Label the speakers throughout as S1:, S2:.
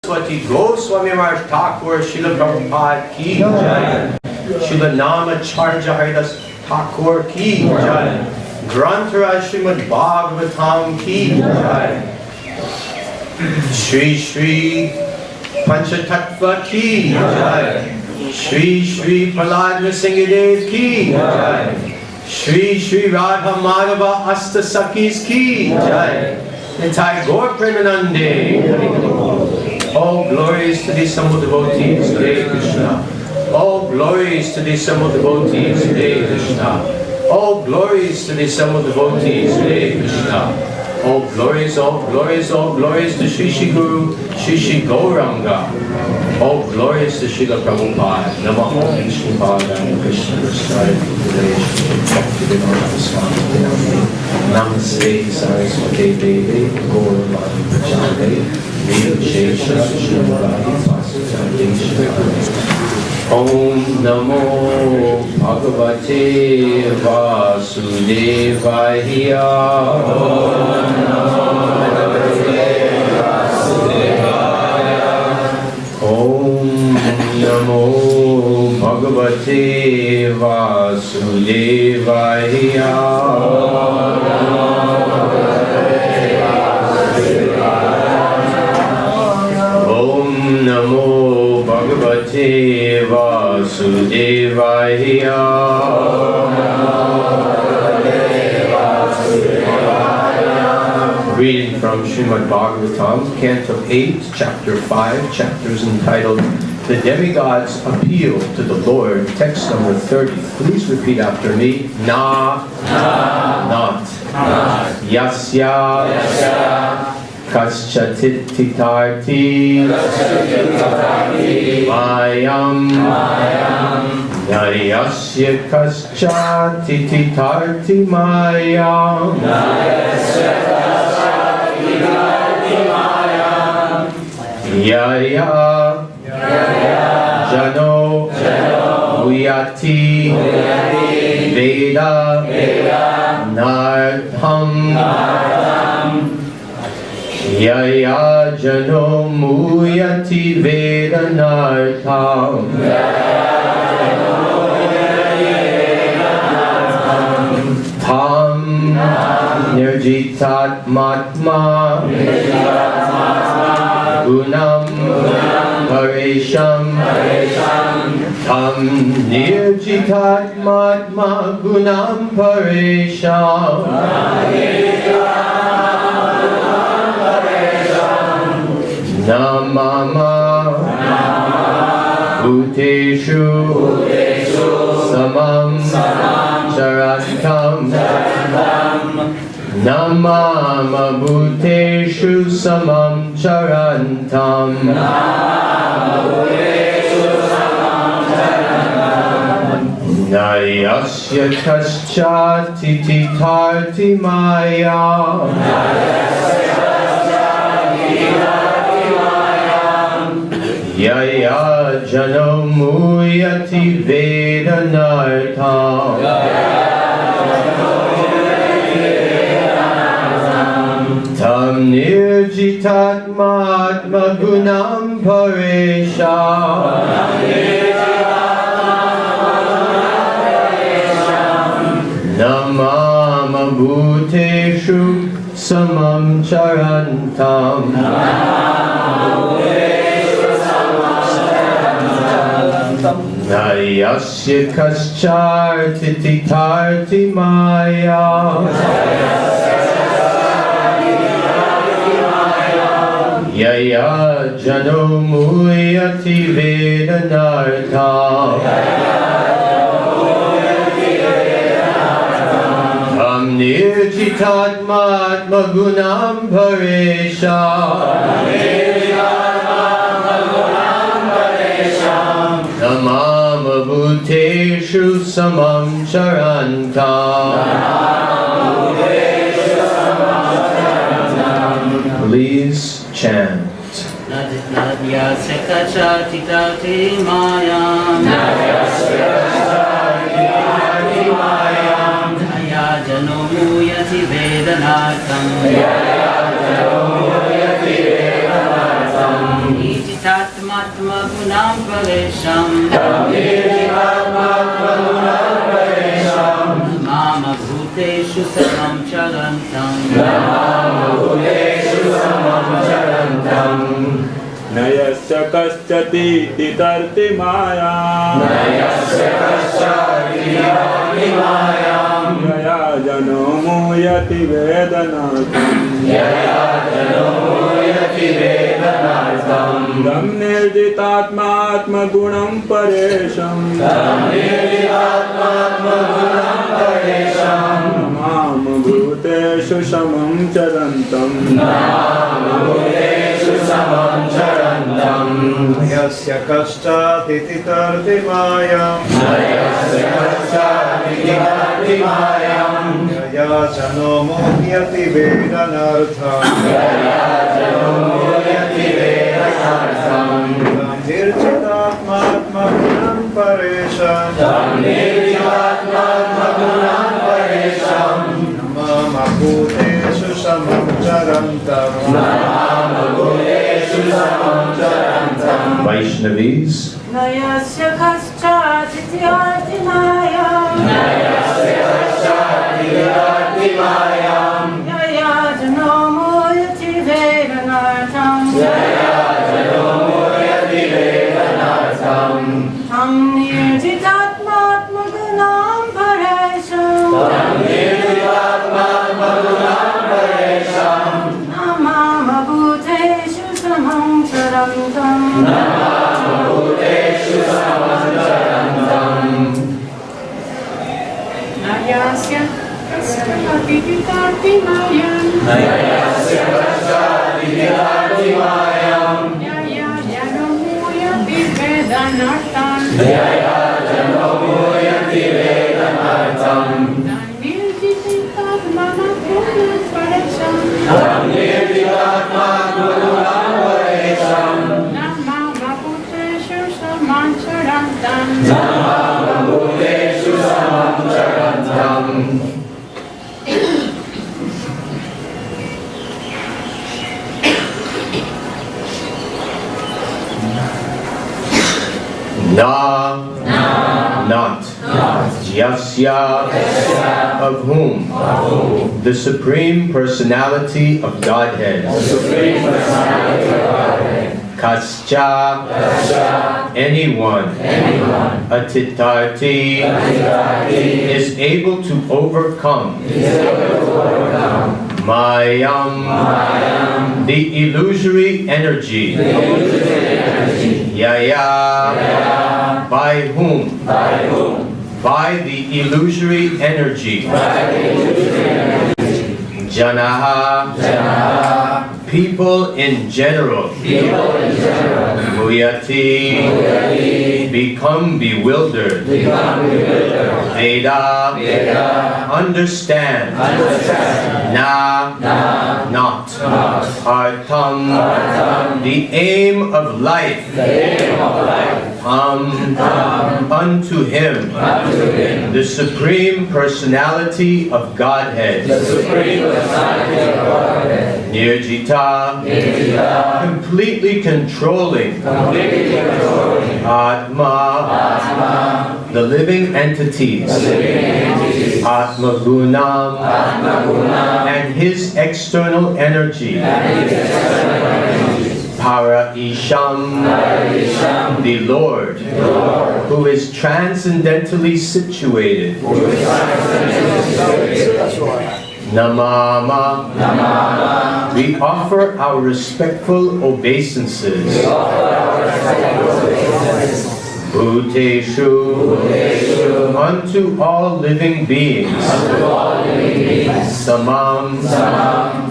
S1: Swati Goswami Maharaj Thakur Srila Prabhupada Ki Jai, Srila Namacharya Haridas Thakur Ki Jai, Grantaraj Srimad Bhagavatam Ki Jai, Shri Shri Panchatattva Ki Jai, Shri Shri Prahlad Nrsimhadev Ki Jai, Shri Shri Radha Madhava Asta Sakhis Ki Jai, entire Gaur Premanande. All glories to the assembled devotees, Hare Krishna. All glories to the assembled devotees, Hare Krishna. All glories to the assembled devotees, Hare Krishna. All glories, all glories, all glories to Shri Shri Guru, Shri Shri Gauranga. All glories to Srila Prabhupada. Namaha Vishnupadaya Krishna Prasthaya Bhaktivedanta Swami Namaste Saraswati Devi Gauravani Prachande Nirvishesha Srimadi Om Namo Bhagavate Vasudevaya. Om Namo Bhagavate Vasudevaya. Om Namo Bhagavate Vasudevaya. Reading from Srimad Bhagavatam, Canto 8, Chapter 5, chapters entitled The Demigods Appeal to the Lord, text number 30. Please repeat after me. Na, not. Yasya, Kaschatitarti, Mayam, Naryasya Kaschatitarti Mayam, Yaya Jano Uyati Veda Nartham Yaya Jano Muyati Veda Nartham Tam Nirjitat Matma Gunam Paresham Tam Nirjitat Matma Gunam Paresham Namama Bhuteshu Samam Charantam Namama Bhuteshu Samam Charantam Nayasya Kaschatitarti Maya Yaya Jano Muyati Vedanartham Tam Nirjitat Matma Gunam Paresham Namama Bhuteshu Samam Charantam Naryasya Kaschatitarti Maya Yaya Jano Muyati Vedanartham Tam Nirjitat Matma Gunam Paresham Namama Bhuteshu Samam Charantam. Please chant.
S2: Naryasya Kaschatitarti Mayam Yaya Jano Muyati Vedanartham निर्जितात्मात्मगुणां परेशम् मामभूतेषु समं चरन्तम्
S3: न यस्य कश्चित् तर्ति मायाम् यया जनो मूयति वेदनार्थम् तं निर्जितात्मात्मगुणं परेशम् मां भूतेषु समं चरन्तम्
S4: यस्य कष्टादिति तर्ति मायाम् यया जनो मोह्यति वेदनार्थम् निर्जितात्मात्मगुणं परेशम् मामभूतेषु समं चरन्तम्
S1: Vaishnavis,
S5: Nayasya kaschaditi artinayam Yaya jano moyati vedanartham Tam nirjitatmatmagunam paresham Namamabhuteshu samam charantam Nayasya kaschaditi artinayam Yaya jano moyati vedanartham
S1: not Yasya, of whom, the Supreme Personality of Godhead, Kascha, anyone, Atitarti, is able to overcome, Mayam, the illusory energy, Yaya, by whom? By the illusory energy. Janaha, people in general. Muyati, become bewildered. Veda, understand. Na, not. Artham, the aim of life. Unto him, the Supreme Personality of Godhead. Nirjita, completely controlling. Atma, the living entities. Atmagunam, and his external energy. Para Isham, the Lord, who is transcendently situated. Namama, we offer our respectful obeisances. Bhuteshu, unto all living beings. Samam,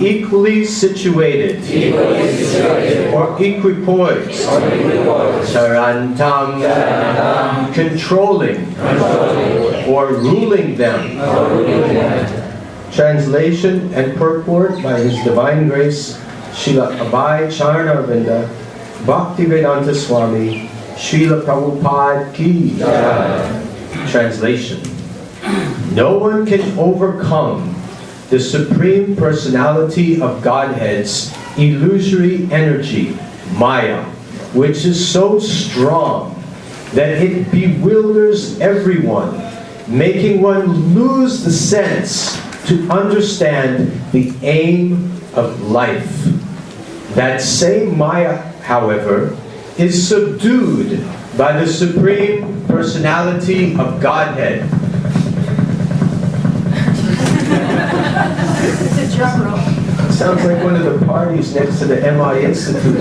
S1: equally situated, or equipoised. Charantam, controlling, or ruling them. Translation and purport by His Divine Grace, Srila Abhay Charanarvinda, Bhaktivedanta Swami, Srila Prabhupada Ki. Translation. No one can overcome the Supreme Personality of Godhead's illusory energy, Maya, which is so strong that it bewilders everyone, making one lose the sense to understand the aim of life. That same Maya, however, is subdued by the Supreme Personality of Godhead.
S5: It's a drum roll.
S1: Sounds like one of the parties next to the MI Institute.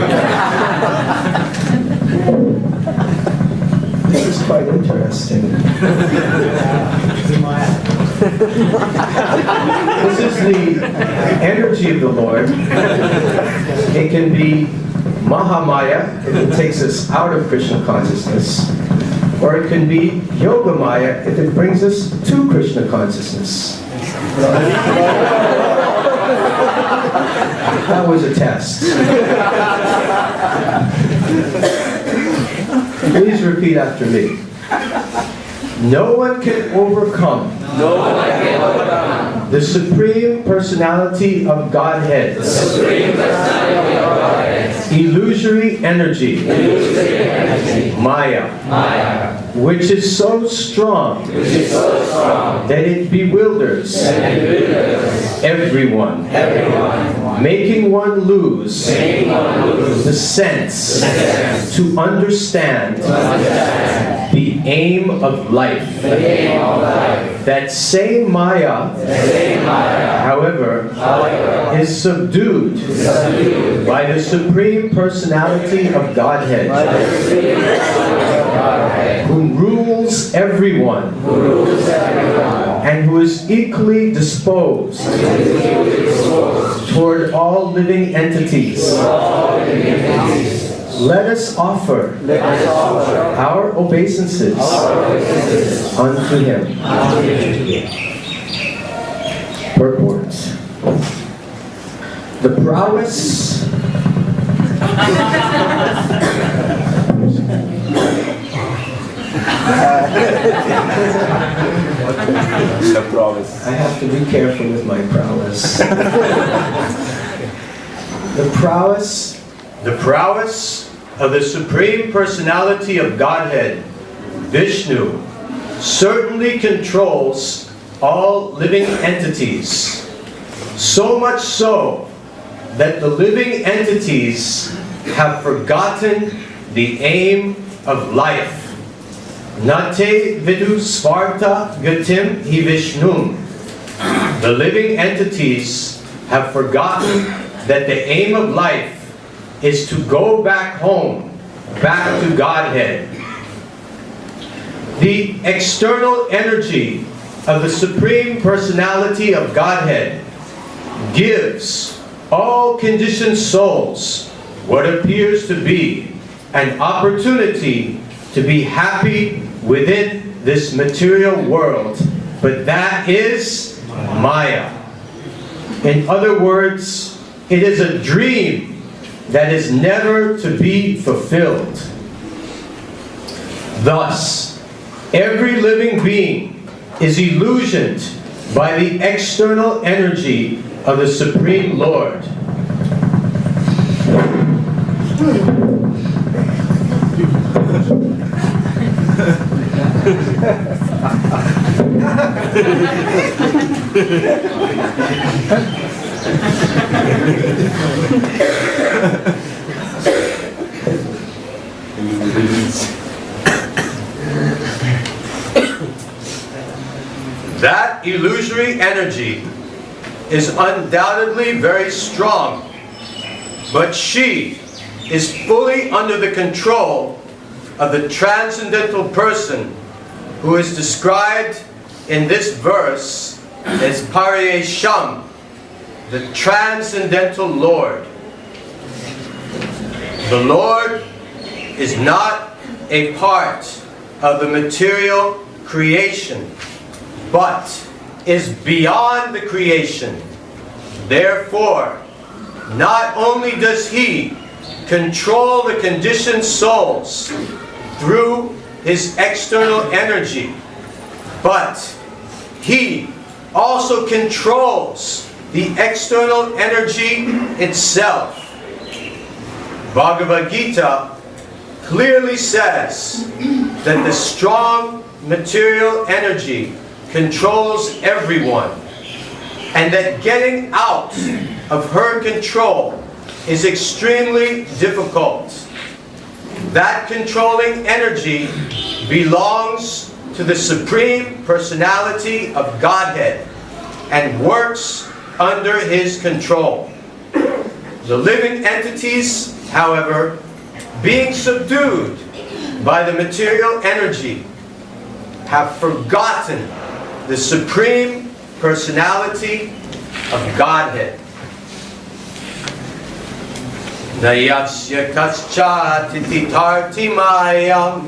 S1: This is quite interesting. This is the energy of the Lord. It can be Mahamaya, if it takes us out of Krishna consciousness, or it can be Yogamaya, if it brings us to Krishna consciousness. That was a test. Please repeat after me. No one can overcome the Supreme Personality of Godhead. Illusory energy. Maya. Which is so strong that it bewilders everyone, making one lose the sense to understand the aim of life. That same Maya, however, is subdued by the Supreme Personality of Godhead, who rules everyone, and who is equally disposed toward all living entities. Let us offer our obeisances unto Him. Purport. The prowess I have to be careful with my prowess. The prowess of the Supreme Personality of Godhead, Vishnu, certainly controls all living entities. So much so that the living entities have forgotten the aim of life. Nate vidu svarta gatim hi Vishnum. The living entities have forgotten that the aim of life is to go back home, back to Godhead. The external energy of the Supreme Personality of Godhead gives all conditioned souls what appears to be an opportunity to be happy within this material world, but that is Maya. In other words, it is a dream that is never to be fulfilled. Thus, every living being is illusioned by the external energy of the Supreme Lord. That illusory energy is undoubtedly very strong, but she is fully under the control of the transcendental person who is described in this verse as Parayesham, the transcendental Lord. The Lord is not a part of the material creation, but is beyond the creation. Therefore, not only does He control the conditioned souls through His external energy, but He also controls the external energy itself. Bhagavad Gita clearly says that the strong material energy controls everyone, and that getting out of her control is extremely difficult. That controlling energy belongs to the Supreme Personality of Godhead and works under His control. The living entities, however, being subdued by the material energy, have forgotten the Supreme Personality of Godhead. Nayasya kaschatiti tartimayam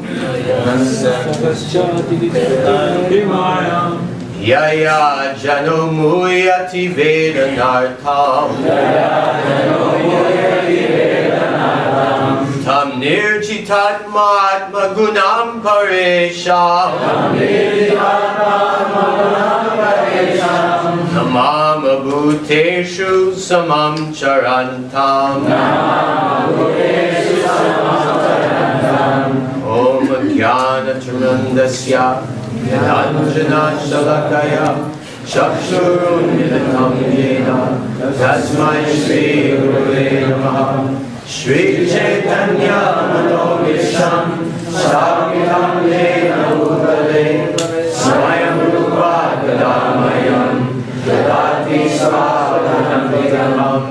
S1: Yaya janomuyati vedanartam Tam nirjitatmatma gunam paresham Namam bhuteshu samam charantam Om jnana charandasya Niranjana shalakaya Chakshurunmilitam yena Tasmai Shri Gurave Namaha Shri Chaitanya Manobisham Shaktam Lena Bhutale Swayam Rupa Gadamayam Dadati Svadanam Vidamam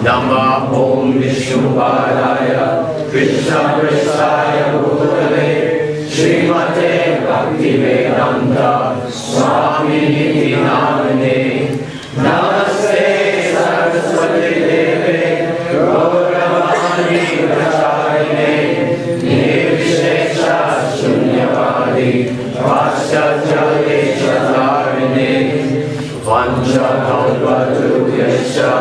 S1: Nama Om Vishnupadaya Krishna Prasaya Bhutale Srimate Bhaktivedanta Swami Niti Namane Namaste Saraswati Deve Gauravani Pracharine Nirvishesha Shunyavadi Vasyajale Chatarine Vancha Kalvatrudyascha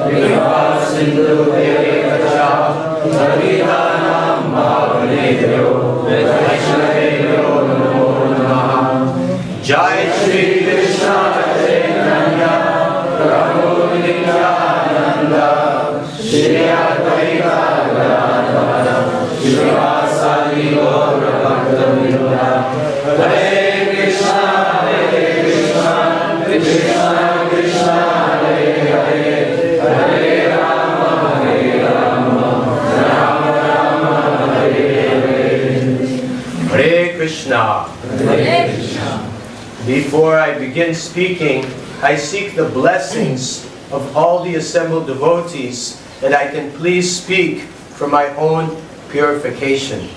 S1: Viva Sindhu Devikacha Haridhanam Bhavanebhyo Jai Shri Krishna Chaitanya Prabhu Nityananda Shri Advaita Gadadhara Srivasadi Gaura Bhakta-vrinda Hare Krishna Krishna Krishna Hare Hare Hare Rama Rama Rama Hare Hare Hare Krishna.
S2: Hare Krishna.
S1: Before I begin speaking, I seek the blessings of all the assembled devotees that I can please speak for my own purification.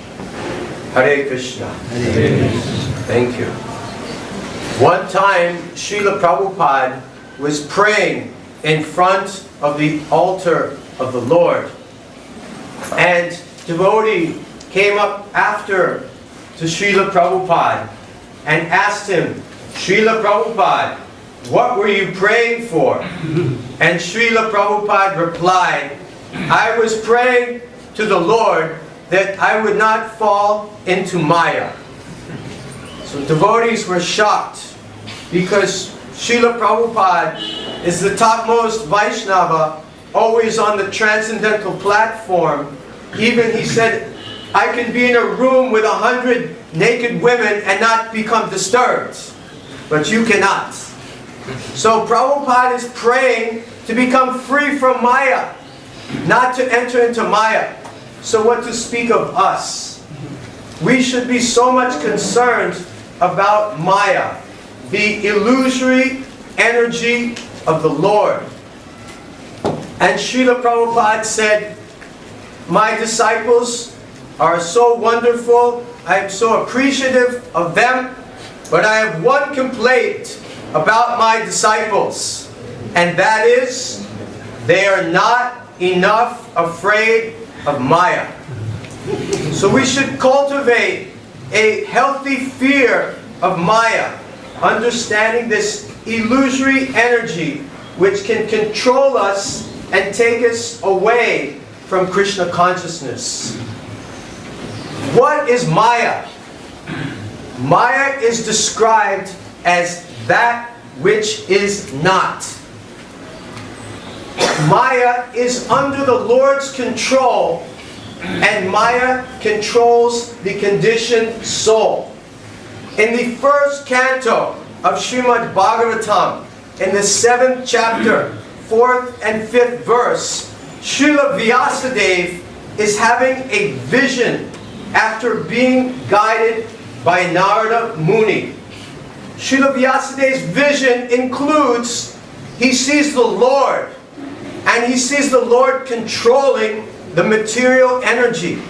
S1: Hare Krishna.
S2: Hare Krishna.
S1: Thank you. One time, Srila Prabhupada was praying in front of the altar of the Lord. And devotee came up after to Srila Prabhupada and asked him, Srila Prabhupada, what were you praying for? And Srila Prabhupada replied, I was praying to the Lord that I would not fall into Maya. So devotees were shocked because Srila Prabhupada is the topmost Vaishnava, always on the transcendental platform. Even he said, I can be in a room with 100 naked women and not become disturbed. But you cannot. So Prabhupada is praying to become free from Maya, not to enter into Maya. So what to speak of us? We should be so much concerned about Maya, the illusory energy of the Lord. And Srila Prabhupada said, my disciples are so wonderful, I am so appreciative of them, but I have one complaint about my disciples, and that is, they are not enough afraid of Maya. So we should cultivate a healthy fear of Maya, understanding this illusory energy which can control us and take us away from Krishna consciousness. What is Maya? Maya is described as that which is not. Maya is under the Lord's control
S6: and Maya controls the conditioned soul. In the first canto of Srimad Bhagavatam, in the 7th chapter, 4th and 5th verse, Srila Vyasadeva is having a vision after being guided by Narada Muni. Srila Vyasadeva's vision includes, he sees the Lord, and he sees the Lord controlling the material energy.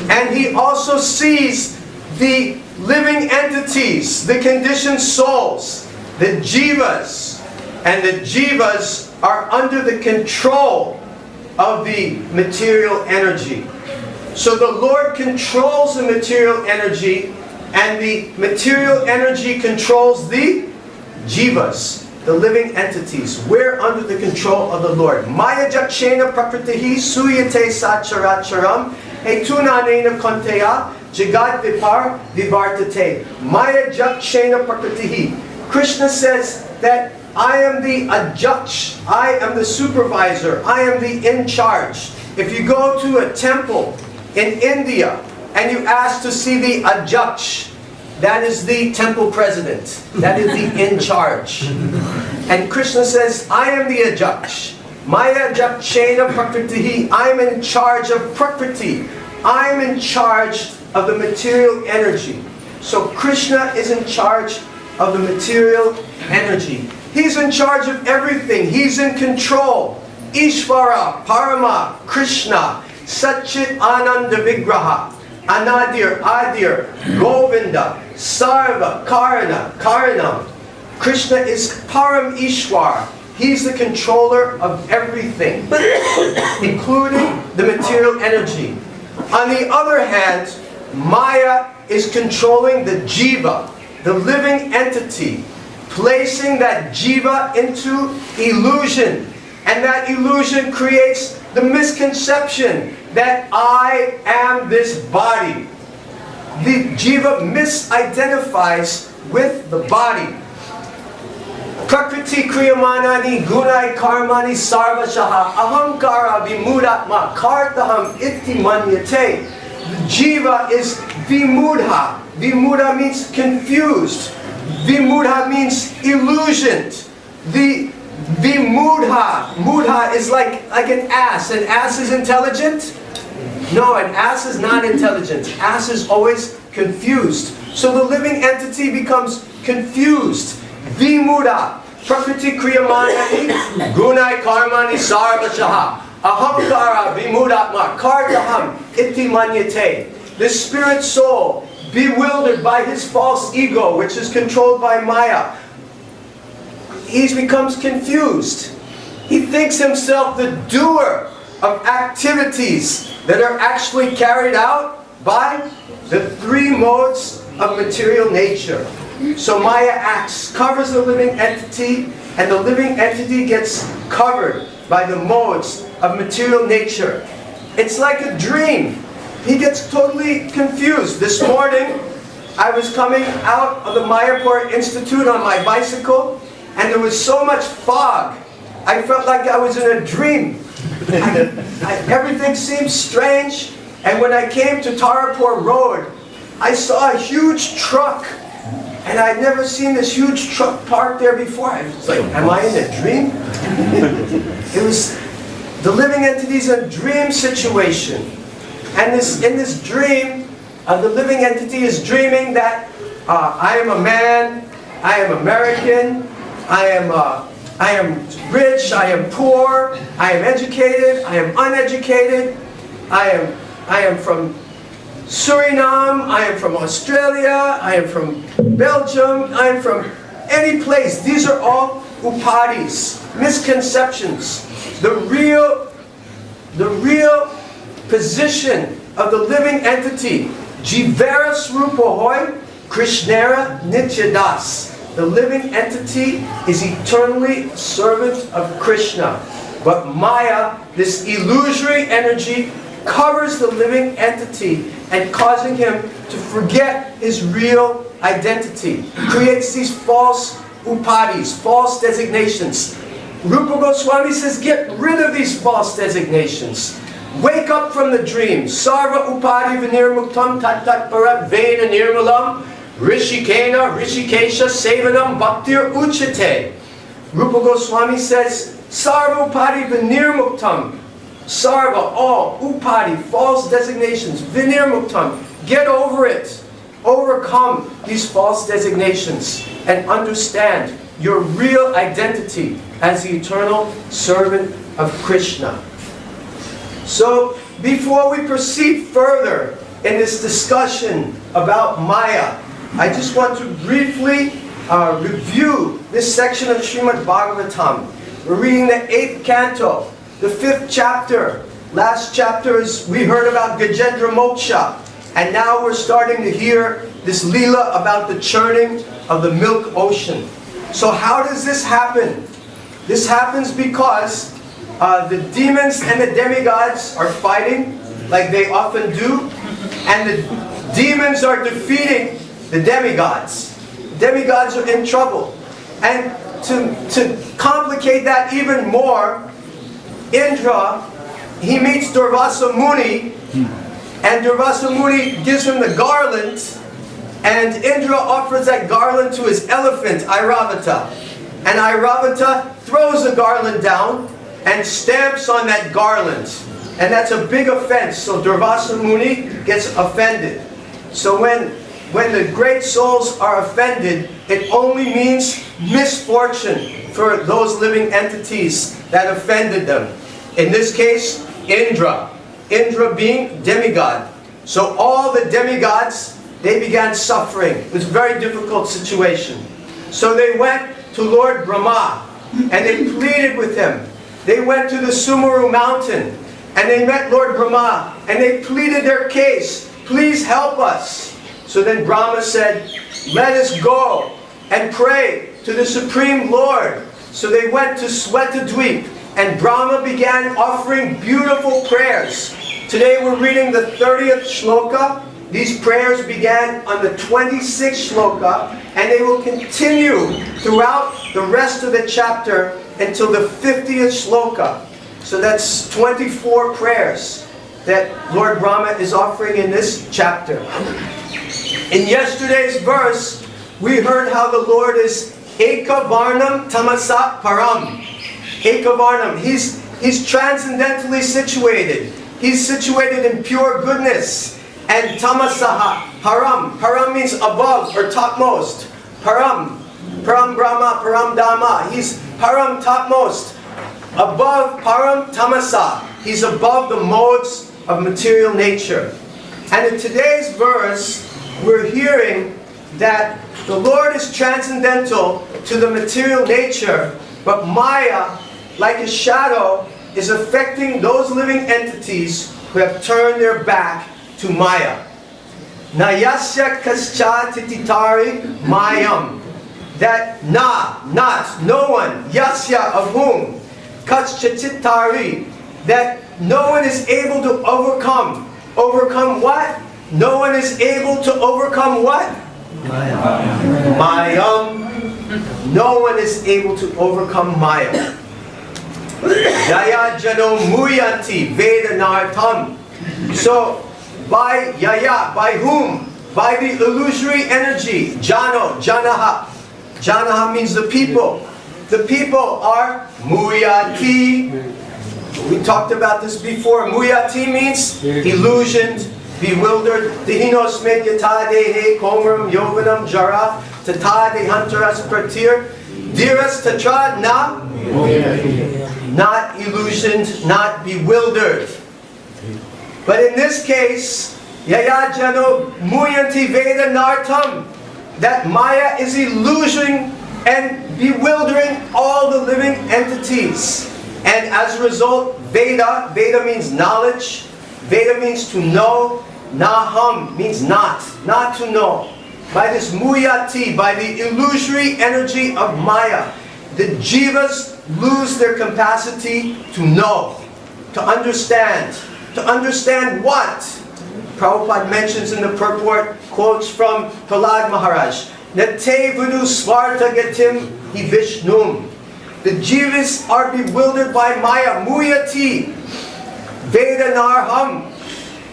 S6: And he also sees the living entities, the conditioned souls, the jivas, and the jivas are under the control of the material energy. So the Lord controls the material energy, and the material energy controls the jivas, the living entities. We're under the control of the Lord. Maya jakshena prakritihi suyate sacharacharam etunanena konteya jagad vipar vivartate. Maya jakshena prakritihi. Krishna says that I am the adjudge, I am the supervisor, I am the in charge. If you go to a temple in India and you ask to see the adjudge, that is the temple president, that is the in charge. And Krishna says, I am the adjudge. Maya jakshena prakritihi. I am in charge of prakriti. I am in charge of the material energy. So Krishna is in charge of the material energy. He's in charge of everything. He's in control. Ishvara, Parama, Krishna, Satchit Ananda Vigraha, Anadir, Adir, Govinda, Sarva, Karana, Karanam. Krishna is Param Ishwar. He's the controller of everything, including the material energy. On the other hand, Maya is controlling the jiva, the living entity, placing that jiva into illusion. And that illusion creates the misconception that I am this body. The jiva misidentifies with the body. Prakriti kriyamanani gunai karmani sarvashaha ahankara vimudatma kartaham iti manyate. The jiva is vimudha. Vimudha means confused. Vimudha means illusioned. The Vimudha, mudha is like an ass. An ass is intelligent? No, an ass is not intelligent. Ass is always confused. So the living entity becomes confused. Vimudha, prakriti kriyamanani gunai karmani sarvashaha ahamkara vimudatma kartaham iti manyate. The spirit soul, bewildered by his false ego, which is controlled by Maya, he becomes confused. He thinks himself the doer of activities that are actually carried out by the three modes of material nature. So Maya acts, covers the living entity, and the living entity gets covered by the modes of material nature. It's like a dream. He gets totally confused. This morning, I was coming out of the Mayapur Institute on my bicycle, and there was so much fog. I felt like I was in a dream. Everything seemed strange. And when I came to Tarapur Road, I saw a huge truck. And I'd never seen this huge truck parked there before. I was like, am I in a dream? It was the living entity's a dream situation. And in this dream, the living entity is dreaming that I am a man, I am American, I am rich, I am poor, I am educated, I am uneducated, I am from Suriname, I am from Australia, I am from Belgium, I am from any place. These are all upadis, misconceptions. The real position of the living entity, Jiveras Rupahoy, Krishnera Nityadas. The living entity is eternally a servant of Krishna. But Maya, this illusory energy, covers the living entity and causing him to forget his real identity. Creates these false upadis, false designations. Rupa Goswami says, get rid of these false designations. Wake up from the dream. Sarva upari vinirmuktam tat tat parat vena nirmalam rishikena rishikesha sevanam bhaktir uchate. Rupa Goswami says, Sarva upari vinirmuktam. Sarva, all, upari, false designations, vinirmuktam. Get over it. Overcome these false designations and understand your real identity as the eternal servant of Krishna. So, before we proceed further in this discussion about Maya, I just want to briefly review this section of Srimad Bhagavatam. We're reading the 8th canto, the 5th chapter. Last chapter is, we heard about Gajendra Moksha, and now we're starting to hear this Leela about the churning of the milk ocean. So how does this happen? This happens because the demons and the demigods are fighting, like they often do, and the demons are defeating the demigods. Demigods are in trouble. And to complicate that even more, Indra, he meets Durvasa Muni, and Durvasa Muni gives him the garland, and Indra offers that garland to his elephant, Airavata. And Airavata throws the garland down and stamps on that garland. And that's a big offense, so Durvasa Muni gets offended. So when the great souls are offended, it only means misfortune for those living entities that offended them. In this case, Indra. Indra being demigod. So all the demigods, they began suffering. It was a very difficult situation. So they went to Lord Brahma and they pleaded with him. They went to the Sumeru mountain and they met Lord Brahma and they pleaded their case. Please help us. So then Brahma said, let us go and pray to the Supreme Lord. So they went to Swetadweep and Brahma began offering beautiful prayers. Today we're reading the 30th shloka. These prayers began on the 26th shloka and they will continue throughout the rest of the chapter until the 50th shloka. So that's 24 prayers that Lord Brahma is offering in this chapter. In yesterday's verse, we heard how the Lord is Ekavarnam Tamasa Param. Ekavarnam, he's transcendentally situated. He's situated in pure goodness. And Tamasaha, Param. Param means above or topmost. Param. Param Brahma, Param Dhamma. He's Param, topmost. Above Param Tamasa. He's above the modes of material nature. And in today's verse, we're hearing that the Lord is transcendental to the material nature, but Maya, like a shadow, is affecting those living entities who have turned their back to Maya. Nayasya kascha tititari mayam. That not, no one, yasya, of whom, kascha titari, that no one is able to overcome. Overcome what? No one is able to overcome what? Mayam. No one is able to overcome Maya. Yaya jano muyanti vedanartam. So, by yaya, by whom? By the illusory energy. Jano, janaha. Janaha means the people. The people are muyati. We talked about this before. Muyati means illusioned, bewildered. Dihinos medyatate komram yovanam jara tatade hantaras pratir. Diras tatra na. Not illusioned, not bewildered. But in this case, yaya jano muyanti veda nartam, that Maya is illusioning and bewildering all the living entities. And as a result, Veda means knowledge, Veda means to know, Naham means not to know. By this muyati, by the illusory energy of Maya, the jivas lose their capacity to know, to understand. To understand what? Prabhupada mentions in the purport, quotes from Prahlad Maharaj, Nate vudu svarta gatim hi vishnum. The jivas are bewildered by Maya, muyati. Vedanarham.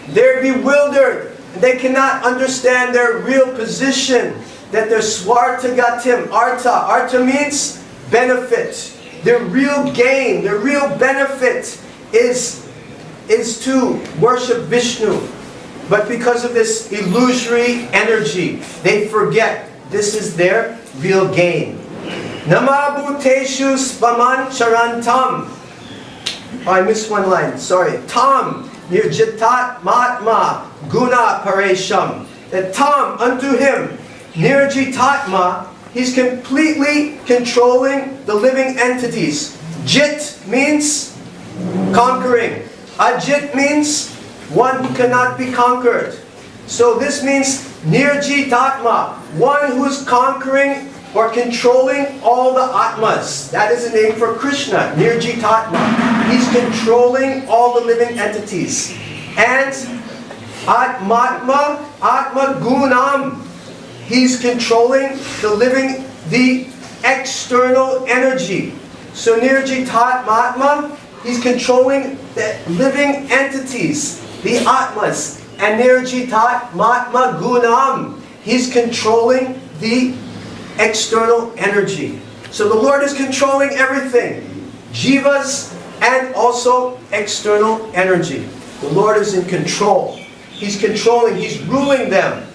S6: They're bewildered. They cannot understand their real position, that they're swartagatim. Artha means benefit. Their real gain, their real benefit is to worship Vishnu. But because of this illusory energy, they forget this is their real gain. Namabhuteshu spaman charantam. Oh, I missed one line, sorry. Tam nirjitat matma guna paresham. That Tam, unto him, nirjitatma, he's completely controlling the living entities. Jit means conquering. Ajit means one who cannot be conquered. So this means nirjitatma, one who is conquering or controlling all the atmas. That is the name for Krishna, nirjitatma. He's controlling all the living entities. And atmatma, atma gunam, he's controlling the external energy. So nirjitatma, he's controlling the living entities, the atmas. And nirjitatma gunam, he's controlling the external energy. So the Lord is controlling everything, jivas and also external energy. The Lord is in control. He's controlling, He's ruling them.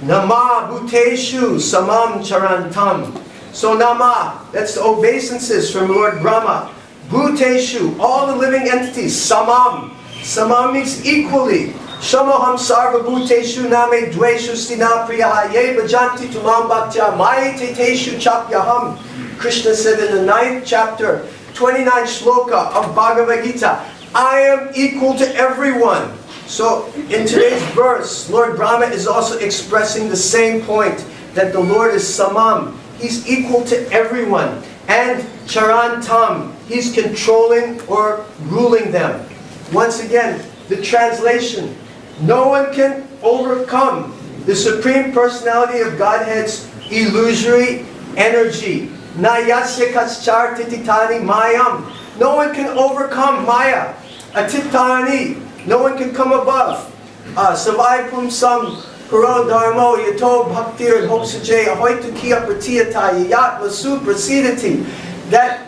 S6: Nama bhuteshu samam charantam. So Nama, that's the obeisances from Lord Brahma. Bhuteshu, all the living entities. Samam. Samam means equally. Shamaham sarva bhuteshu name dveshu stina priyaha ye bhajanti tumam bhaktya maye teteshu chapyaham. Krishna said in the 9th chapter, 29th shloka of Bhagavad Gita, I am equal to everyone. So in today's verse, Lord Brahma is also expressing the same point, that the Lord is Samam. He's equal to everyone. And Charantam, He's controlling or ruling them. Once again, the translation, no one can overcome the Supreme Personality of Godhead's illusory energy. Nayasya kaschar tititani mayam. No one can overcome Maya. Atitani. No one can come above. Savai pumsam puro dharmo yato bhaktir hoksaje ahoitu kiya pratiyata yat vasu prasidati. That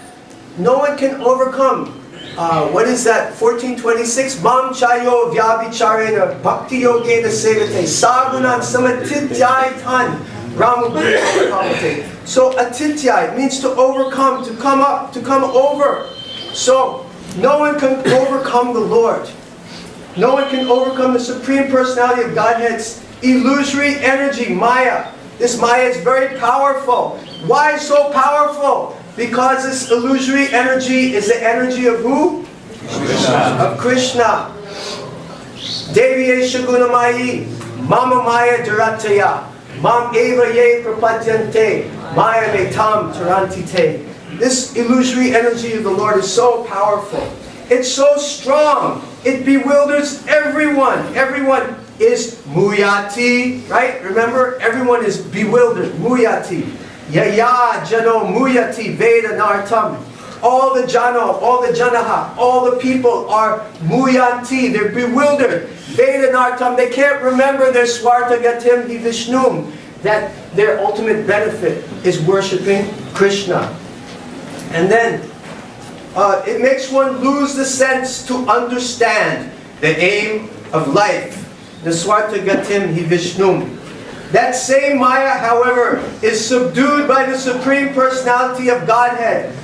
S6: no one can overcome. What is that? 1426. Mam chayo vyabhicharena bhakti yogena sevate sagunan samatityaitan brahma. So atitya means to overcome, to come up, to come over. So no one can overcome the Lord. No one can overcome the Supreme Personality of Godhead's illusory energy, Maya. This Maya is very powerful. Why so powerful? Because this illusory energy is the energy of who?
S1: Krishna.
S6: Of Krishna. Deviye shagunamayi, mama maya durataya, mam eva ye prapadyante, maya metam tarantite. This illusory energy of the Lord is so powerful. It's so strong. It bewilders everyone. Everyone is muyati, right? Remember, everyone is bewildered. Muyati. Yaya jano muyati vedanartam. All the jano, all the janaha, all the people are muyanti. They're bewildered. Vedanartam. They can't remember their swartagatim hi vishnum. That their ultimate benefit is worshipping Krishna. And then it makes one lose the sense to understand the aim of life. Niswartagatim hi Vishnum. That same Maya, however, is subdued by the Supreme Personality of Godhead.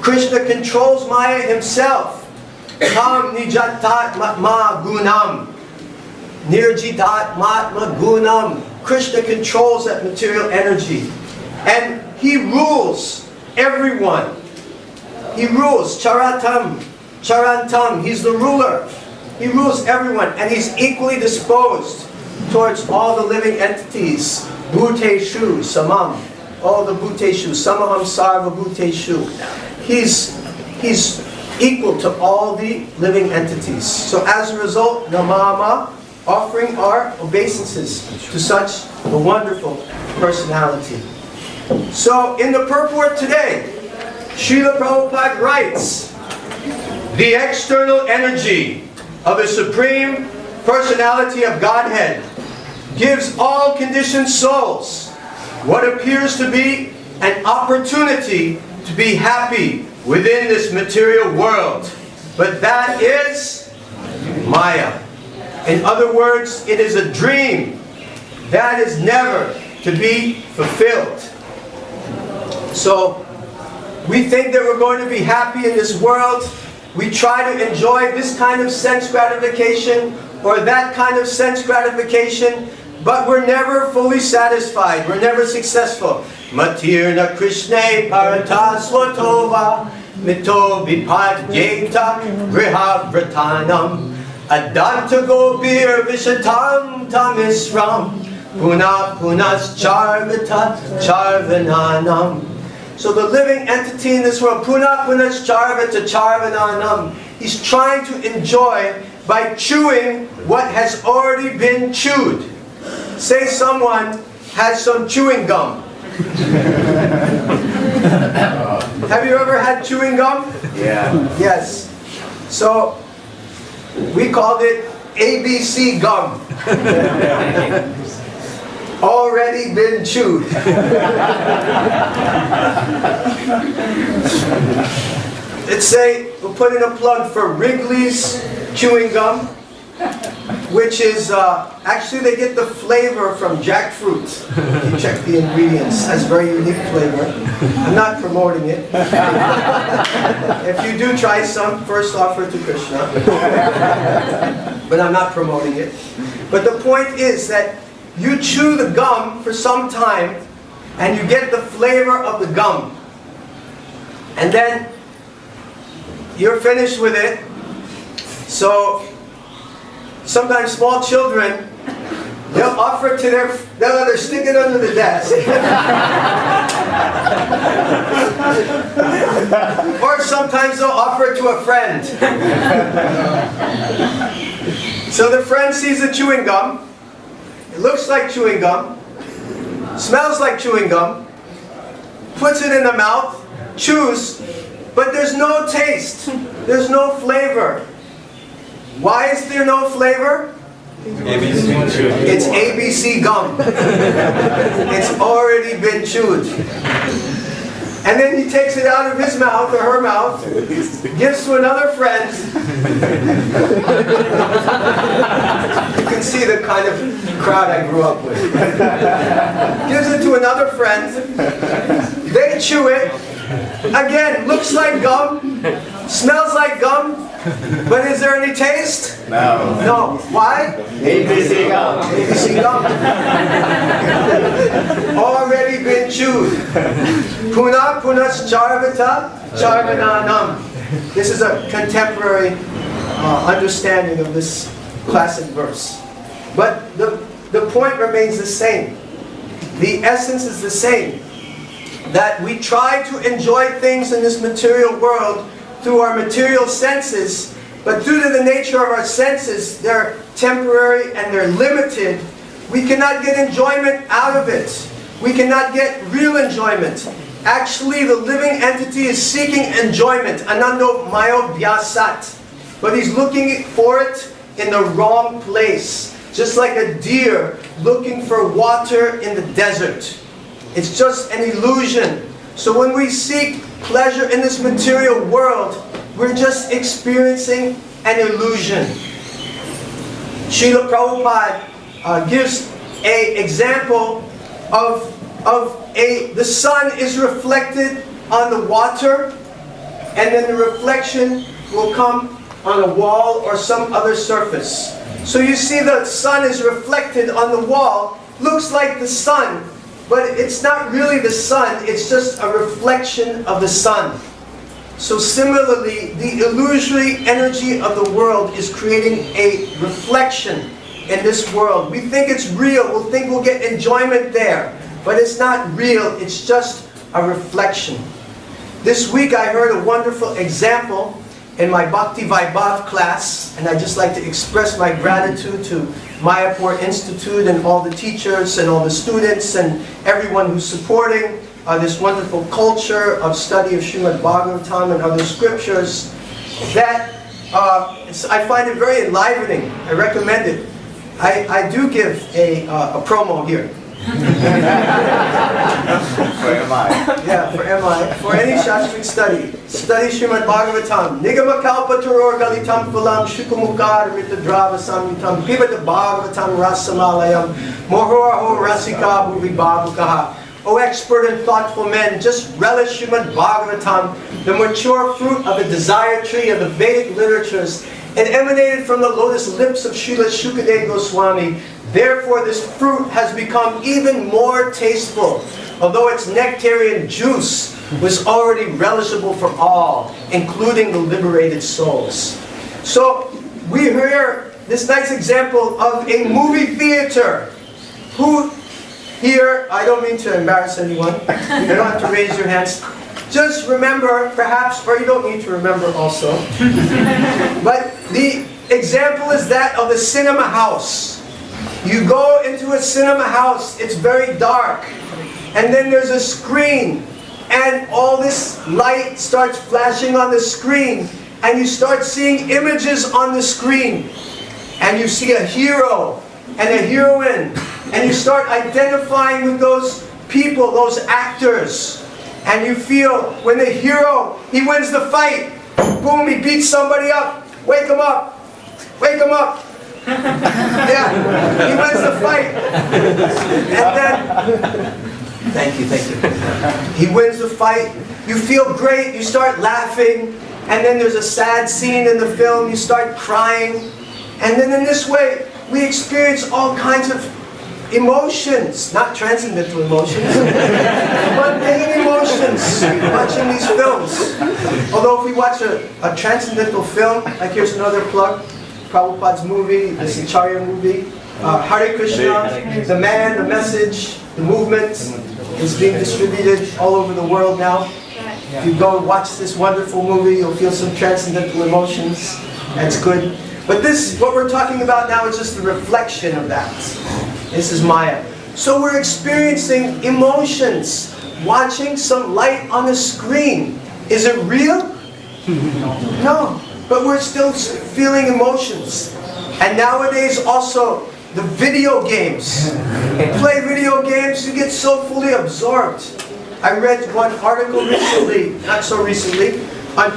S6: Krishna controls Maya himself. Tam nijatat matma gunam. Nirjitat matma gunam. Krishna controls that material energy. And He rules everyone. He rules, Charantam, He's the ruler. He rules everyone, and He's equally disposed towards all the living entities. Bhuteshu, Samam, all the Bhuteshu, Samaham Sarva Bhuteshu. He's equal to all the living entities. So as a result, Namama, offering our obeisances to such a wonderful personality. So in the purport today, Srila Prabhupada writes, the external energy of the Supreme Personality of Godhead gives all conditioned souls what appears to be an opportunity to be happy within this material world. But that is Maya. In other words, it is a dream that is never to be fulfilled. So, we think that we're going to be happy in this world. We try to enjoy this kind of sense gratification or that kind of sense gratification, but we're never fully satisfied. We're never successful. Matirna Krishna Parata Swatova Mito Vipadyeta Griha Vratanam Adanta Gopir Vishatam Tamisram Puna Punas Charvata Charvananam. So the living entity in this world, Puna Punas Charvata Charvananam, he's trying to enjoy by chewing what has already been chewed. Say someone has some chewing gum. Have you ever had chewing gum?
S4: Yeah.
S6: Yes. So, we called it ABC gum. Already been chewed. We'll put in a plug for Wrigley's chewing gum, which is, actually they get the flavor from jackfruit. You check the ingredients, has very unique flavor. I'm not promoting it. If you do try some, first offer to Krishna. But I'm not promoting it. But the point is that you chew the gum for some time, and you get the flavor of the gum. And then, you're finished with it. So, sometimes small children, they'll offer to they'll either stick it under the desk, or sometimes they'll offer it to a friend. So the friend sees the chewing gum, it looks like chewing gum, smells like chewing gum, puts it in the mouth, chews, but there's no taste, there's no flavor. Why is there no flavor? It's ABC gum. It's already been chewed. And then he takes it out of his mouth or her mouth, gives to another friend. You can see the kind of crowd I grew up with. Gives it to another friend. They chew it. Again, looks like gum, smells like gum, but is there any taste?
S4: No.
S6: No. Why?
S4: ABC gum.
S6: ABC gum. Already been chewed. Puna punas charvata charvananam. This is a contemporary understanding of this classic verse. But the point remains the same. The essence is the same. That we try to enjoy things in this material world through our material senses, but due to the nature of our senses, they're temporary and they're limited. We cannot get enjoyment out of it. We cannot get real enjoyment. Actually, the living entity is seeking enjoyment, anando mayo vyasat, but he's looking for it in the wrong place, just like a deer looking for water in the desert. It's just an illusion. So when we seek pleasure in this material world, we're just experiencing an illusion. Srila Prabhupada gives an example of the sun is reflected on the water, and then the reflection will come on a wall or some other surface. So you see the sun is reflected on the wall, looks like the sun, but it's not really the sun, it's just a reflection of the sun. So similarly, the illusory energy of the world is creating a reflection in this world. We think it's real, we'll think we'll get enjoyment there, but it's not real, it's just a reflection. This week I heard a wonderful example in my Bhakti Vaibhav class, and I'd just like to express my gratitude to Mayapur Institute and all the teachers and all the students and everyone who's supporting this wonderful culture of study of Srimad Bhagavatam and other scriptures. That I find it very enlivening. I recommend it. I do give a promo here.
S4: For MI.
S6: Yeah, for MI. For any Shastric study. Study Srimad Bhagavatam. Nigama kalpa taror galitam phulam shukumukar ritadrava samyutam pibata Bhagavatam rasamalayam mohoraho rasika bhuvi bhavukaha. O expert and thoughtful men, just relish Srimad Bhagavatam, the mature fruit of the desire tree of the Vedic literatures. It emanated from the lotus lips of Srila Shukadeva Goswami. Therefore, this fruit has become even more tasteful, although its nectarian juice was already relishable for all, including the liberated souls. So, we hear this nice example of a movie theater. Who here, I don't mean to embarrass anyone, you don't have to raise your hands. Just remember, perhaps, or you don't need to remember also, but the example is that of the cinema house. You go into a cinema house, it's very dark, and then there's a screen, and all this light starts flashing on the screen, and you start seeing images on the screen, and you see a hero and a heroine, and you start identifying with those people, those actors. And you feel when the hero, he wins the fight, boom, he beats somebody up, wake him up, wake him up. Yeah, he wins the fight. And then, thank you. He wins the fight, you feel great, you start laughing, and then there's a sad scene in the film, you start crying. And then in this way, we experience all kinds of emotions, not transcendental emotions, mundane emotions watching these films. Although if we watch a transcendental film, like here's another plug, Prabhupada's movie, the Acharya movie, Hare Krishna, the man, the message, the movement is being distributed all over the world now. If you go and watch this wonderful movie, you'll feel some transcendental emotions. That's good. But this, what we're talking about now, is just the reflection of that. This is Maya. So we're experiencing emotions, watching some light on the screen. Is it real? No. But we're still feeling emotions. And nowadays also, the video games. You play video games, you get so fully absorbed. I read one article recently, not so recently, on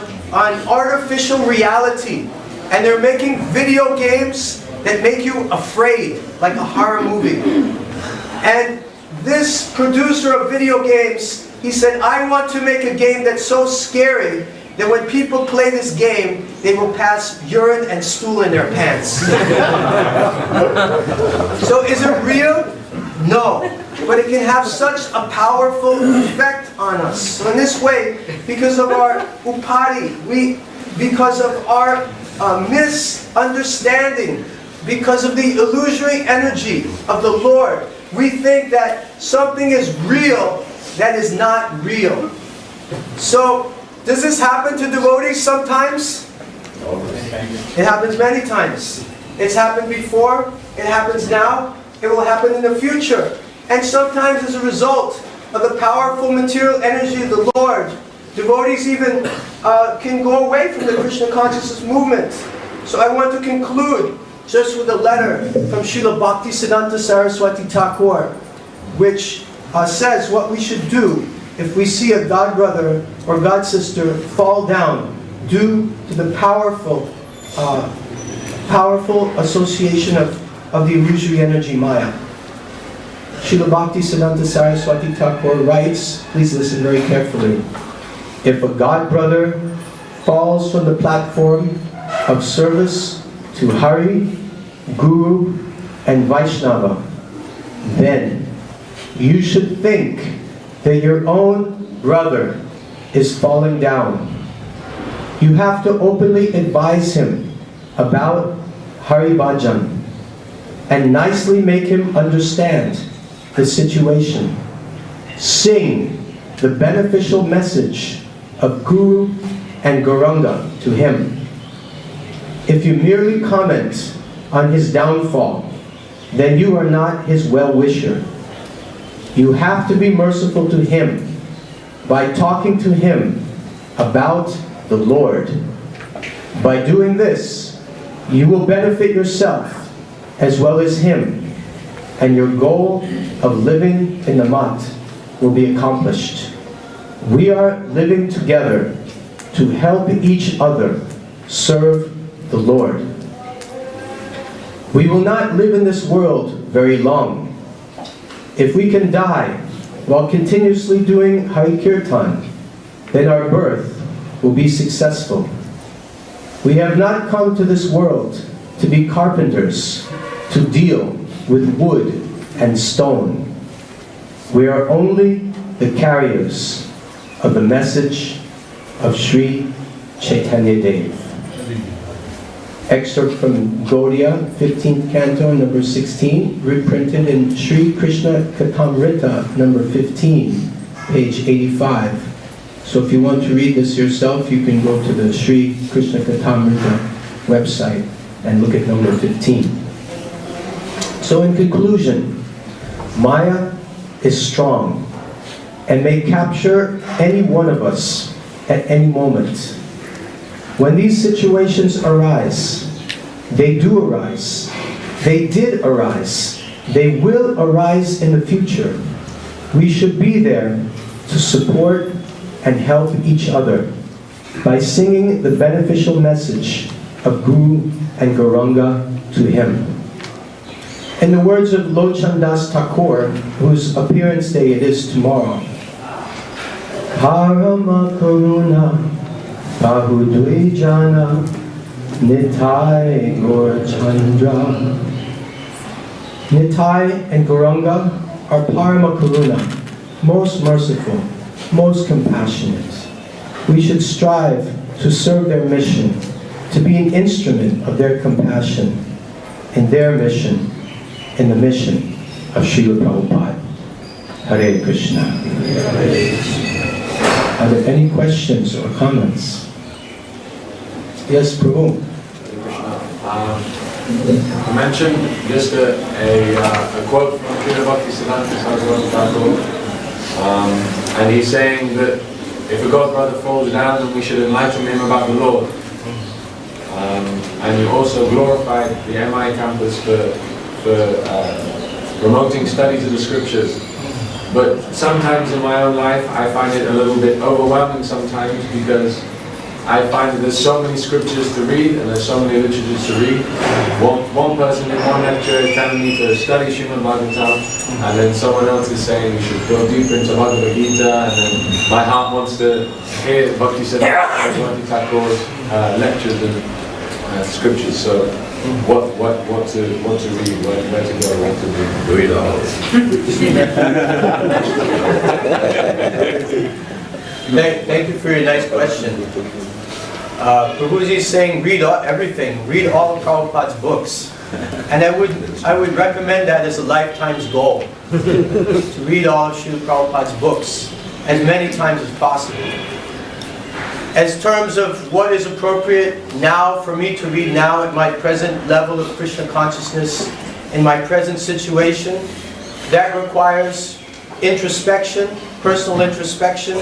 S6: artificial reality. And they're making video games that make you afraid, like a horror movie. And this producer of video games, he said, I want to make a game that's so scary that when people play this game, they will pass urine and stool in their pants. So is it real? No. But it can have such a powerful effect on us. So in this way, because of our upadi, because of our misunderstanding, because of the illusory energy of the Lord, we think that something is real that is not real. So, does this happen to devotees sometimes? It happens many times. It's happened before, it happens now, it will happen in the future. And sometimes as a result of the powerful material energy of the Lord, devotees even can go away from the Krishna consciousness movement. So I want to conclude just with a letter from Srila Bhaktisiddhanta Saraswati Thakur, which says what we should do if we see a god brother or god sister fall down due to the powerful association of the illusory energy Maya. Srila Bhaktisiddhanta Saraswati Thakur writes, please listen very carefully, if a god brother falls from the platform of service to Hari, Guru, and Vaishnava, then you should think that your own brother is falling down. You have to openly advise him about Hari Bhajan and nicely make him understand the situation. Sing the beneficial message of Guru and Gauranga to him. If you merely comment on his downfall, then you are not his well-wisher. You have to be merciful to him by talking to him about the Lord. By doing this,
S1: You will benefit yourself as well as him, and your goal of living in the mat will be accomplished. We are living together to help each other serve the Lord. We will not live in this world very long. If we can die while continuously doing Hari Kirtan, then our birth will be successful. We have not come to this world to be carpenters, to deal with wood and stone. We are only the carriers of the message of Sri Chaitanya Dev. Excerpt from Gaudiya, 15th Canto, number 16, reprinted in Sri Krishna Katamrita, number 15, page 85. So if you want to read this yourself, you can go to the Sri Krishna Katamrita website and look at number 15. So in conclusion, Maya is strong and may capture any one of us at any moment. When these situations arise, they do arise, they did arise, they will arise in the future. We should be there to support and help each other by singing the beneficial message of Guru and Gauranga to him. In the words of Lochan Das Thakur, whose appearance day it is tomorrow, Parama Karuna Bahudui Jana Nitai Gaur Chandra. Nitai and Gauranga are Parama Karuna, most merciful, most compassionate. We should strive to serve their mission, to be an instrument of their compassion in their mission, in the mission of Srila Prabhupada. Hare Krishna. Are there any questions or comments? Yes, Prabhu.
S2: You mentioned just a quote from Srila Bhaktisiddhanta Saraswati Thakur, and he's saying that if a God brother falls down, then we should enlighten him about the Lord. And you also glorified the MI campus for promoting studies of the scriptures. But sometimes in my own life, I find it a little bit overwhelming sometimes, because I find that there's so many scriptures to read and there's so many literatures to read. One person in one lecture is telling me to study Srimad Bhagavatam, and then someone else is saying you should go deeper into Bhagavad Gita, and then my heart wants to hear Bhaktisiddhanta Saraswati Thakur's lectures and scriptures. So what to read, where to go, what to read all.
S6: Thank you for your nice question. Prabhuji is saying read everything, read all of Prabhupada's books. And I would recommend that as a lifetime's goal, to read all of Srila Prabhupada's books as many times as possible. As terms of what is appropriate now for me to read now at my present level of Krishna consciousness, in my present situation, that requires introspection, personal introspection,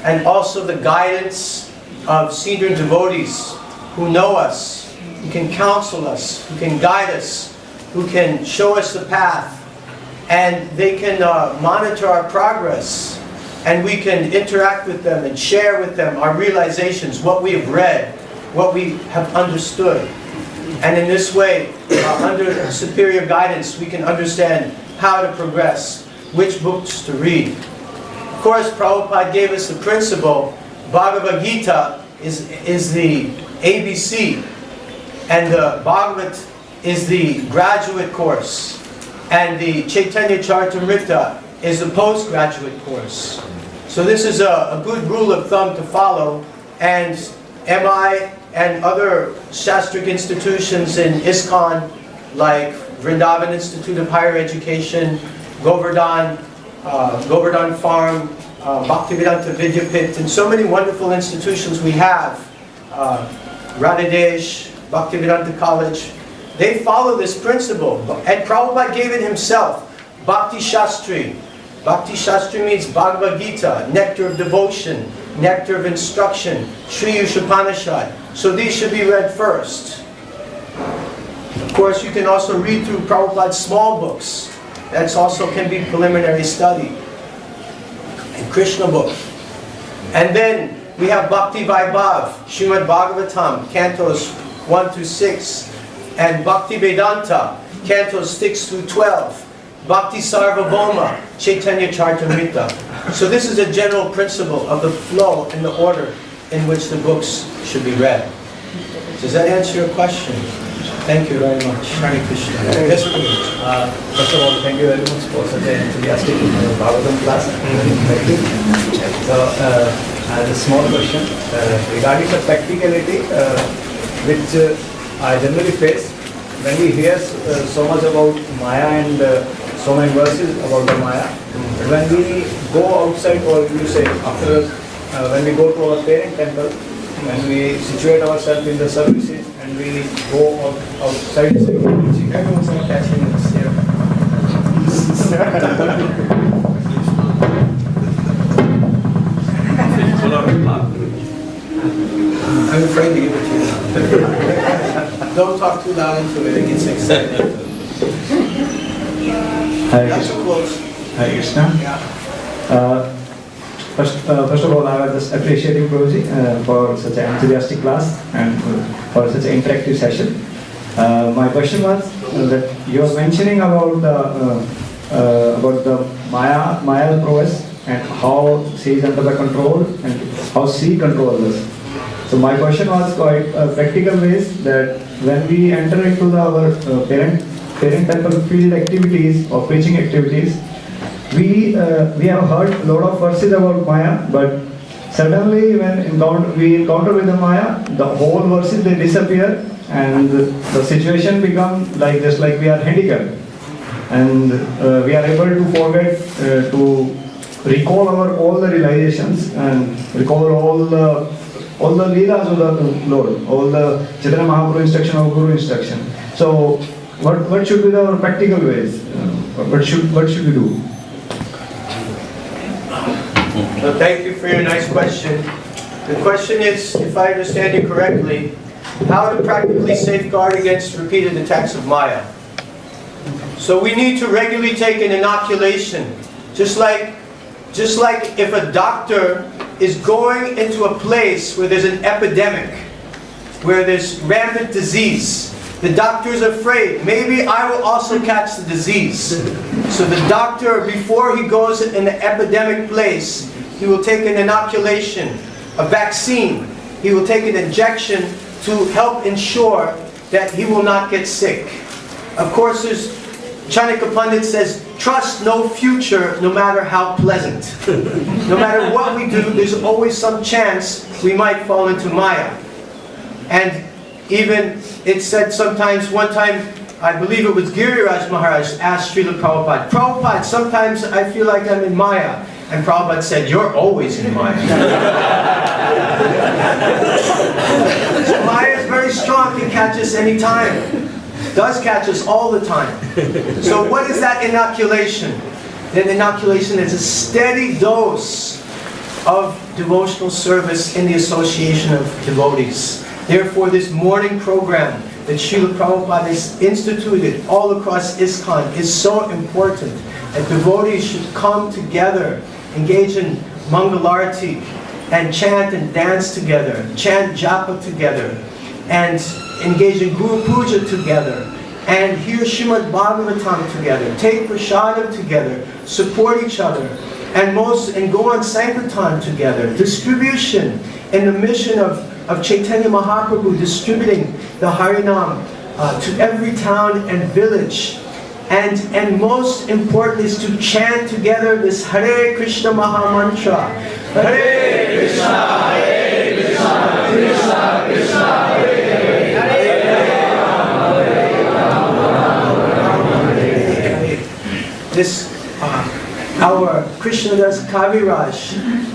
S6: and also the guidance of senior devotees who know us, who can counsel us, who can guide us, who can show us the path, and they can monitor our progress, and we can interact with them and share with them our realizations, what we have read, what we have understood. And in this way, under superior guidance, we can understand how to progress, which books to read. Of course, Prabhupada gave us the principle. Bhagavad Gita is the ABC, and the Bhagavat is the graduate course, and the Chaitanya Charitamrita is the postgraduate course. So this is a good rule of thumb to follow, and MI and other Shastric institutions in ISKCON, like Vrindavan Institute of Higher Education, Govardhan Farm, Bhaktivedanta Vidyapit, and so many wonderful institutions we have, Radhadesh, Bhaktivedanta College, they follow this principle. And Prabhupada gave it himself, Bhakti Shastri. Bhakti Shastri means Bhagavad Gita, nectar of devotion, nectar of instruction, Sri Upanishad. So these should be read first. Of course, you can also read through Prabhupada's small books. That's also can be preliminary study. And Krishna book. And then we have Bhakti Vaibhav, Srimad Bhagavatam, cantos 1 to 6, and Bhakti Vedanta, cantos 6 through 12, Bhakti Sarvabhauma, Chaitanya Charitamrita. So this is a general principle of the flow and the order in which the books should be read. Does that answer your question? Thank you very much. Hare Krishna. Yes, please.
S7: First of all, thank you very much for such an enthusiastic Bhagavatam class. Thank you. So, I have a small question regarding the practicality which I generally face when we hear so much about Maya and so many verses about the Maya. When we go outside, or you say after, when we go to our parent temple, when we situate ourselves in the services and we go outside,
S6: Everyone's not catching this here. I'm afraid to give it to you. Don't talk too loud into it, it gets excited.
S7: Hare
S6: Not so close.
S7: Hare Krishna.
S6: Yeah.
S7: First of all, I was just appreciating Prabhuji for such an enthusiastic class and for such an interactive session. My question was that you were mentioning about the Maya's prowess and how she is under the control and how she controls us. So my question was quite practical ways that when we enter into our parent temple field activities or preaching activities, we have heard a lot of verses about Maya, but suddenly when we encounter with the Maya, the whole verses they disappear and the situation becomes like just like we are handicapped, and we are able to forget to recall all the realizations and recall all the leelas of the Lord, all the Chaitanya Mahaprabhu instruction or Guru instruction. So what should be our practical ways? What should we do?
S6: So thank you for your nice question. The question is, if I understand you correctly, how to practically safeguard against repeated attacks of Maya. So we need to regularly take an inoculation. Just like if a doctor is going into a place where there's an epidemic, where there's rampant disease, the doctor is afraid, maybe I will also catch the disease. So the doctor, before he goes in the epidemic place, he will take an inoculation, a vaccine. He will take an injection to help ensure that he will not get sick. Of course, Chanakya Pandit says, trust no future, no matter how pleasant. No matter what we do, there's always some chance we might fall into Maya. And even it said sometimes, one time, I believe it was Giriraj Maharaj asked Srila Prabhupada, Prabhupada, sometimes I feel like I'm in Maya. And Prabhupada said, you're always in Maya. So Maya is very strong, can catch us any time. Does catch us all the time. So what is that inoculation? That inoculation is a steady dose of devotional service in the association of devotees. Therefore, this morning program that Srila Prabhupada has instituted all across ISKCON is so important. That devotees should come together, engage in Mangalarati, and chant and dance together, chant japa together, and engage in Guru Puja together, and hear Srimad Bhagavatam together, take prasadam together, support each other, and go on Sankirtan together. Distribution in the mission of Chaitanya Mahaprabhu, distributing the Harinam to every town and village. And most important is to chant together this Hare Krishna Maha Mantra. Hare Krishna, Hare Krishna, Krishna Krishna, Hare Hare, Hare Rama, Hare Rama. This, our Krishnadas Kaviraj,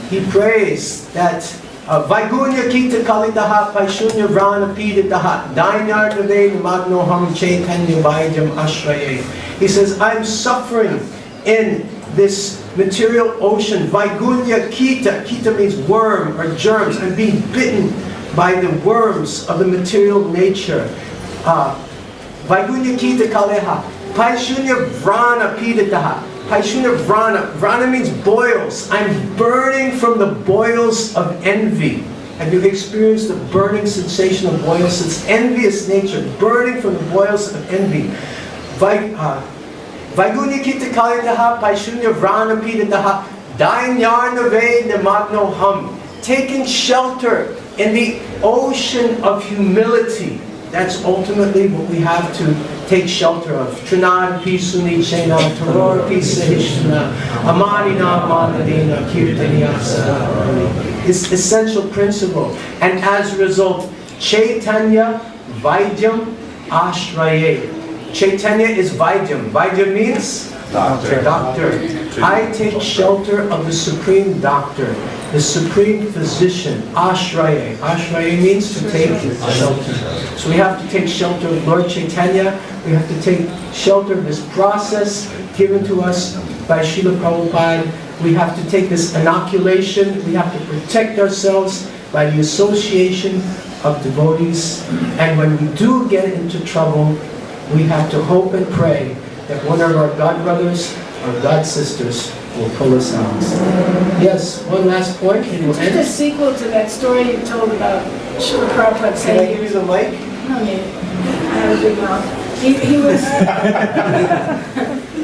S6: he prays that Vaigunya Kita Kalitaha Paishunya Vrana Piditaha Dainyardave Magnoham Chaitanya Vaidam Ashraye. He says, I'm suffering in this material ocean. Vaigunya Kita. Kita means worm or germs. I'm being bitten by the worms of the material nature. Vaigunya Kita Kaleha. Paishunya Vrana Pidataha. Paishunya Vrana. Vrana means boils. I'm burning from the boils of envy. Have you experienced the burning sensation of boils? It's envious nature, burning from the boils of envy. Vaigunya Kita Kaleha. Paishunya Vrana Pidataha. Dainyarnave Namatno Hum. Taking shelter in the ocean of humility. That's ultimately what we have to take shelter of. Trinad Pisuni Chena, Toror Pisahishna, Amarina Manadina, Kirtaniyasa. This essential principle. And as a result, Chaitanya Vaidyam Ashraye. Chaitanya is Vaidyam. Vaidyam means? Doctor. I take shelter of the Supreme Doctor, the Supreme Physician, Ashraye. Ashraye means to take shelter. So we have to take shelter of Lord Chaitanya. We have to take shelter of this process given to us by Srila Prabhupada. We have to take this inoculation. We have to protect ourselves by the association of devotees. And when we do get into trouble, we have to hope and pray that one of our God brothers or God sisters will pull us out. Yes, one last point.
S8: Just a sequel to that story you told about Srila Prabhupada
S6: Can I
S8: saying...
S6: give you the mic?
S8: No need. I have a big mouth. He was...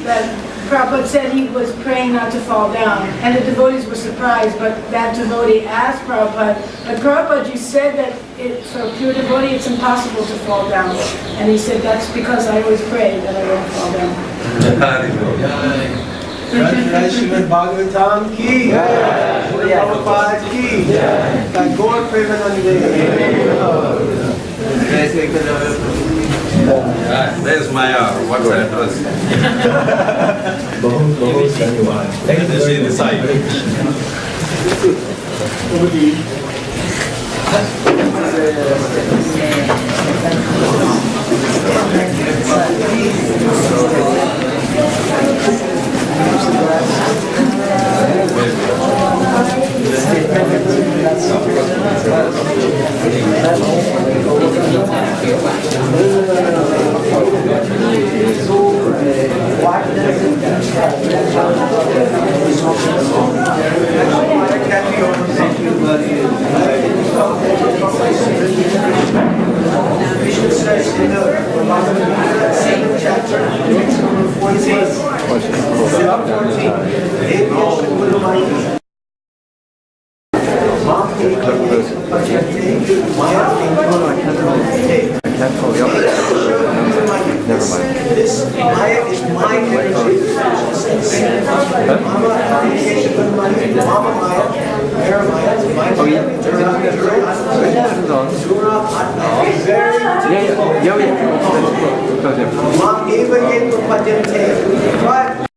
S8: that Prabhupada said he was praying not to fall down, and the devotees were surprised, but that devotee asked Prabhupada, but Prabhupada, you said that for a pure devotee it's impossible to fall down. And he said, that's because I always pray that I don't fall down.
S6: Srimad Bhagavatam ki, Prabhupada ki, Gaur Premanande.
S9: There's Mayapur. What's the address?
S7: Thank you very much. Over to you.
S6: Krishna says in the second chapter, number 14,
S9: Never mind.
S6: This Maya is my energy. Mama Maya, Mara Maya, my Mom even in the